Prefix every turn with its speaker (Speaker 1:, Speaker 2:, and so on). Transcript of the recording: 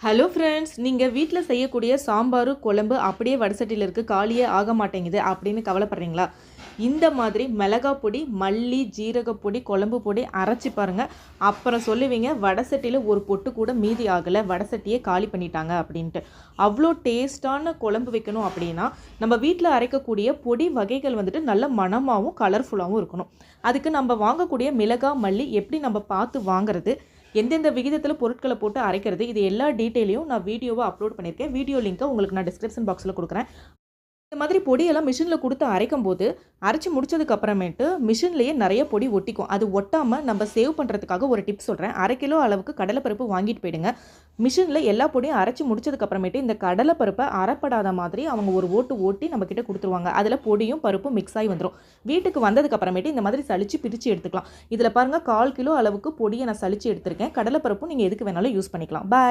Speaker 1: Hello friends, நீங்கள் வீட்டில் செய்யக்கூடிய சாம்பார் குழம்பு அப்படியே வடசட்டியில் இருக்குது, காலியே ஆக மாட்டேங்குது அப்படின்னு கவலைப்படுறீங்களா? இந்த மாதிரி மிளகா பொடி, மல்லி, ஜீரகப்பொடி, குழம்பு பொடி அரைச்சி பாருங்கள். அப்புறம் சொல்லுவீங்க வடசட்டியில் ஒரு பொட்டு கூட மீதி ஆகலை, வடசட்டியே காலி பண்ணிட்டாங்க அப்படின்ட்டு. அவ்வளோ டேஸ்ட்டான குழம்பு வைக்கணும் அப்படின்னா நம்ம வீட்டில் அரைக்கக்கூடிய பொடி வகைகள் வந்துட்டு நல்ல மணமாகவும் கலர்ஃபுல்லாகவும் இருக்கணும். அதுக்கு நம்ம வாங்கக்கூடிய மிளகா, மல்லி எப்படி நம்ம பார்த்து வாங்குறது, எந்தெந்த விகிதத்தில் பொருட்களை போட்டு அரைக்கிறது, இது எல்லா டீட்டெயிலையும் நான் வீடியோவாக அப்லோட் பண்ணியிருக்கேன். வீடியோ லிங்க்கை உங்களுக்கு நான் டிஸ்கிரிப்ஷன் பாக்ஸில் கொடுக்குறேன். இந்த மாதிரி பொடியெல்லாம் மிஷினில் கொடுத்து அரைக்கும் போது அரைச்சி முடிச்சதுக்கு அப்புறமேட்டு மிஷின்லேயே நிறைய பொடி ஒட்டிக்கும். அது ஒட்டாமல் நம்ம சேவ் பண்ணுறதுக்காக ஒரு டிப்ஸ் சொல்கிறேன். 1/2 கிலோ அளவுக்கு கடலைப்பருப்பு வாங்கிட்டு போயிடுங்க. மிஷினில் எல்லா பொடியும் அரைச்சி முடிச்சதுக்கு அப்புறமேட்டு இந்த கடலைப்பருப்பை அரைப்படாத மாதிரி அவங்க ஒரு ஓட்டி நம்மக்கிட்ட கொடுத்துருவாங்க. அதில் பொடியும் பருப்பும் மிக்ஸ் ஆகி வந்துடும். வீட்டுக்கு வந்ததுக்கு அப்புறமேட்டு இந்த மாதிரி சலிச்சு பிரித்து எடுத்துக்கலாம். இதில் பாருங்கள், 1/4 கிலோ அளவுக்கு பொடியை நான் சலிச்சு எடுத்திருக்கேன். கடலைப்பருப்பும் நீங்கள் எதுக்கு வேணாலும் யூஸ் பண்ணிக்கலாம். பாய்.